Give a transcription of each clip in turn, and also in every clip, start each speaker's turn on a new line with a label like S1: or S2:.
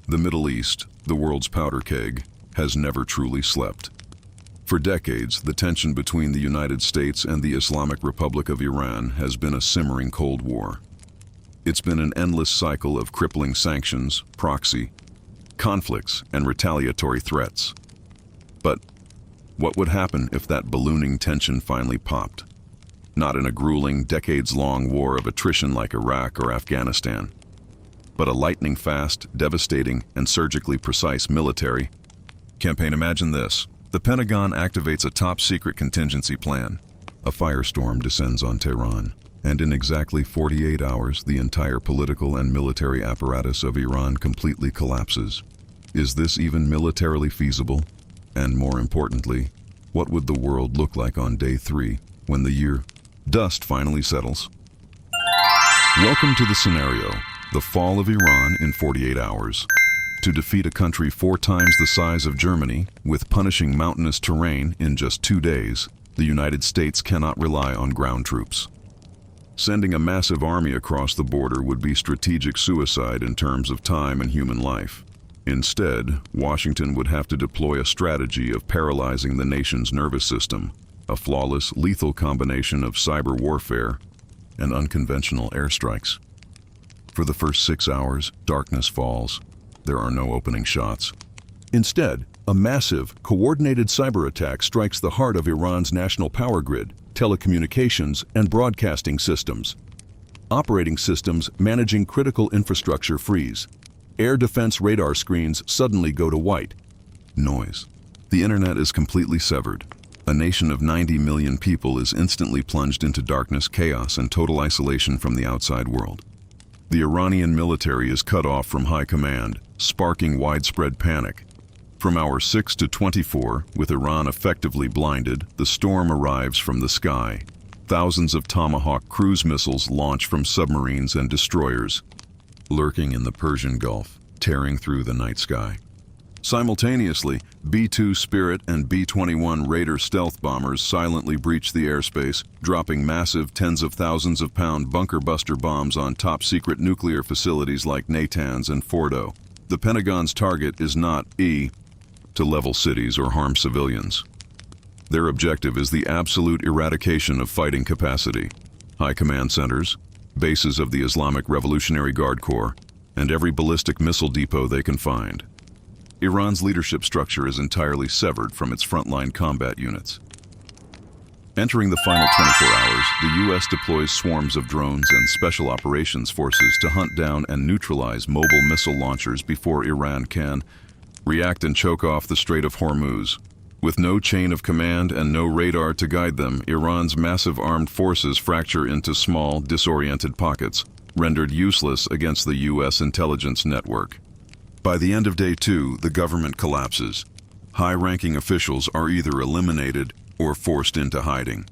S1: The Middle East, the world's powder keg, has never truly slept. For decades, the tension between the United States and the Islamic Republic of Iran has been a simmering Cold War. It's been an endless cycle of crippling sanctions, proxy, conflicts, and retaliatory threats. But what would happen if that ballooning tension finally popped? Not in a grueling, decades-long war of attrition like Iraq or Afghanistan, but a lightning-fast, devastating, and surgically precise military campaign. Imagine this. The Pentagon activates a top-secret contingency plan. A firestorm descends on Tehran, and in exactly 48 hours, the entire political and military apparatus of Iran completely collapses. Is this even militarily feasible? And more importantly, what would the world look like on day 3, when the year dust finally settles? Welcome to the scenario. The fall of Iran in 48 hours. To defeat a country 4 times the size of Germany, with punishing mountainous terrain in just 2 days, the United States cannot rely on ground troops. Sending a massive army across the border would be strategic suicide in terms of time and human life. Instead, Washington would have to deploy a strategy of paralyzing the nation's nervous system, a flawless, lethal combination of cyber warfare and unconventional airstrikes. For the first 6 hours, darkness falls. There are no opening shots. Instead, a massive, coordinated cyber attack strikes the heart of Iran's national power grid, telecommunications, and broadcasting systems. Operating systems managing critical infrastructure freeze. Air defense radar screens suddenly go to white. Noise. The internet is completely severed. A nation of 90 million people is instantly plunged into darkness, chaos, and total isolation from the outside world. The Iranian military is cut off from high command, sparking widespread panic. From hours 6 to 24, with Iran effectively blinded, the storm arrives from the sky. Thousands of Tomahawk cruise missiles launch from submarines and destroyers, lurking in the Persian Gulf, tearing through the night sky. Simultaneously, B-2 Spirit and B-21 Raider stealth bombers silently breach the airspace, dropping massive tens of thousands of pound bunker-buster bombs on top-secret nuclear facilities like Natanz and Fordo. The Pentagon's target is not to level cities or harm civilians. Their objective is the absolute eradication of fighting capacity. High command centers, bases of the Islamic Revolutionary Guard Corps, and every ballistic missile depot they can find. Iran's leadership structure is entirely severed from its frontline combat units. Entering the final 24 hours, the U.S. deploys swarms of drones and special operations forces to hunt down and neutralize mobile missile launchers before Iran can react and choke off the Strait of Hormuz. With no chain of command and no radar to guide them, Iran's massive armed forces fracture into small, disoriented pockets, rendered useless against the U.S. intelligence network. By the end of day 2, the government collapses. High-ranking officials are either eliminated or forced into hiding.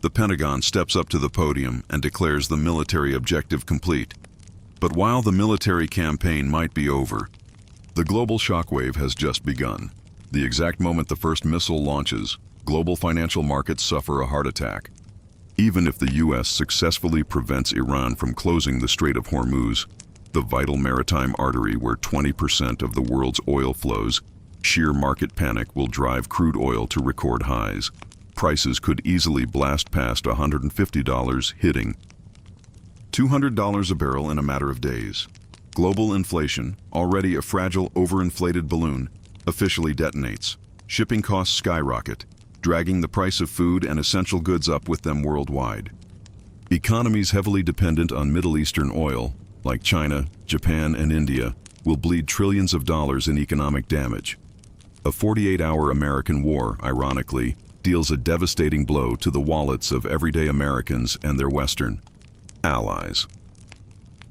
S1: The Pentagon steps up to the podium and declares the military objective complete. But while the military campaign might be over, the global shockwave has just begun. The exact moment the first missile launches, global financial markets suffer a heart attack. Even if the U.S. successfully prevents Iran from closing the Strait of Hormuz, the vital maritime artery where 20% of the world's oil flows, sheer market panic will drive crude oil to record highs. Prices could easily blast past $150, hitting $200 a barrel in a matter of days. Global inflation, already a fragile, overinflated balloon, officially detonates. Shipping costs skyrocket, dragging the price of food and essential goods up with them worldwide. Economies heavily dependent on Middle Eastern oil, like China, Japan, and India, will bleed trillions of dollars in economic damage. A 48-hour American war, ironically, deals a devastating blow to the wallets of everyday Americans and their Western allies.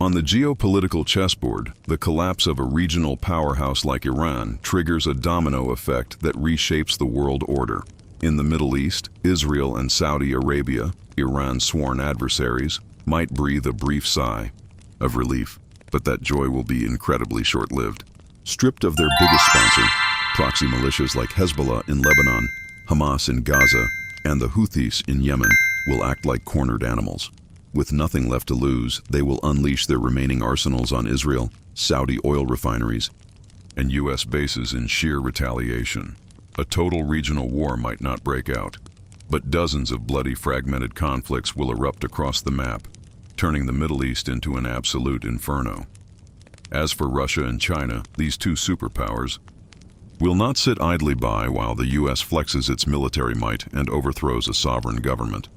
S1: On the geopolitical chessboard, the collapse of a regional powerhouse like Iran triggers a domino effect that reshapes the world order. In the Middle East, Israel and Saudi Arabia, Iran's sworn adversaries, might breathe a brief sigh of relief, but that joy will be incredibly short-lived. Stripped of their biggest sponsor, proxy militias like Hezbollah in Lebanon, Hamas in Gaza, and the Houthis in Yemen will act like cornered animals. With nothing left to lose, they will unleash their remaining arsenals on Israel, Saudi oil refineries, and U.S. bases in sheer retaliation. A total regional war might not break out, but dozens of bloody fragmented conflicts will erupt across the map, turning the Middle East into an absolute inferno. As for Russia and China, these two superpowers will not sit idly by while the U.S. flexes its military might and overthrows a sovereign government.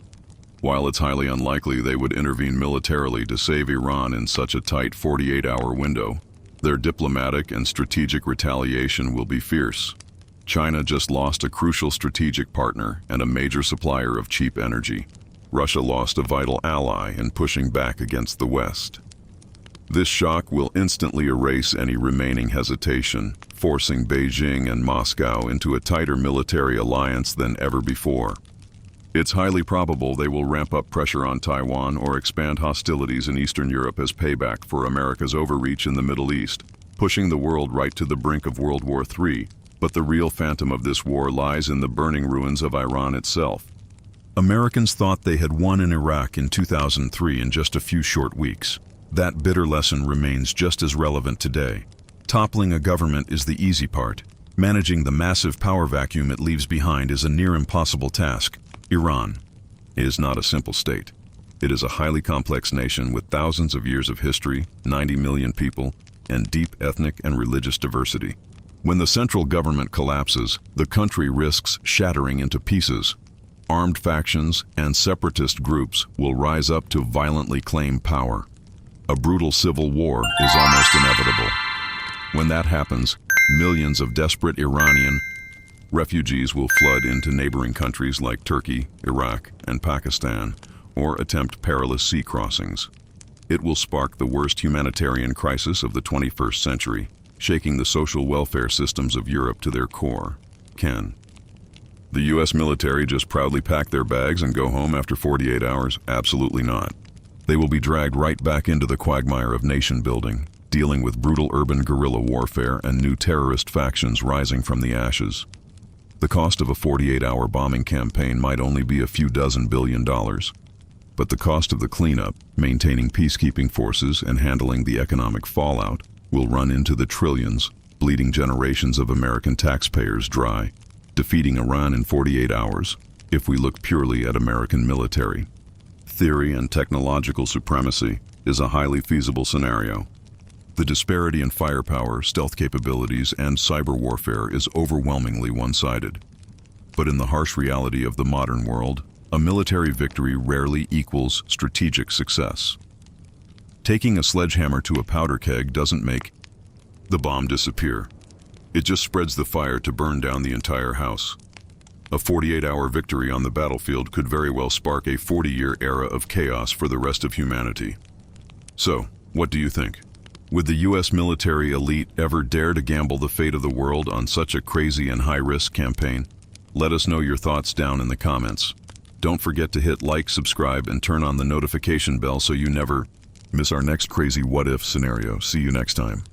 S1: While it's highly unlikely they would intervene militarily to save Iran in such a tight 48-hour window, their diplomatic and strategic retaliation will be fierce. China just lost a crucial strategic partner and a major supplier of cheap energy. Russia lost a vital ally in pushing back against the West. This shock will instantly erase any remaining hesitation, forcing Beijing and Moscow into a tighter military alliance than ever before. It's highly probable they will ramp up pressure on Taiwan or expand hostilities in Eastern Europe as payback for America's overreach in the Middle East, pushing the world right to the brink of World War III. But the real phantom of this war lies in the burning ruins of Iran itself. Americans thought they had won in Iraq in 2003 in just a few short weeks. That bitter lesson remains just as relevant today. Toppling a government is the easy part. Managing the massive power vacuum it leaves behind is a near impossible task. Iran is not a simple state. It is a highly complex nation with thousands of years of history, 90 million people, and deep ethnic and religious diversity. When the central government collapses, the country risks shattering into pieces. Armed factions and separatist groups will rise up to violently claim power. A brutal civil war is almost inevitable. When that happens, millions of desperate Iranian refugees will flood into neighboring countries like Turkey, Iraq, and Pakistan, or attempt perilous sea crossings. It will spark the worst humanitarian crisis of the 21st century, shaking the social welfare systems of Europe to their core. Can the U.S. military just proudly pack their bags and go home after 48 hours? Absolutely not. They will be dragged right back into the quagmire of nation building, dealing with brutal urban guerrilla warfare and new terrorist factions rising from the ashes. The cost of a 48-hour bombing campaign might only be a few dozen $billion, but the cost of the cleanup, maintaining peacekeeping forces, and handling the economic fallout will run into the trillions, bleeding generations of American taxpayers dry. Defeating Iran in 48 hours, if we look purely at American military theory and technological supremacy, is a highly feasible scenario. The disparity in firepower, stealth capabilities, and cyber warfare is overwhelmingly one-sided. But in the harsh reality of the modern world, a military victory rarely equals strategic success. Taking a sledgehammer to a powder keg doesn't make the bomb disappear. It just spreads the fire to burn down the entire house. A 48-hour victory on the battlefield could very well spark a 40-year era of chaos for the rest of humanity. So, what do you think? Would the U.S. military elite ever dare to gamble the fate of the world on such a crazy and high-risk campaign? Let us know your thoughts down in the comments. Don't forget to hit like, subscribe, and turn on the notification bell so you never miss our next crazy what-if scenario. See you next time.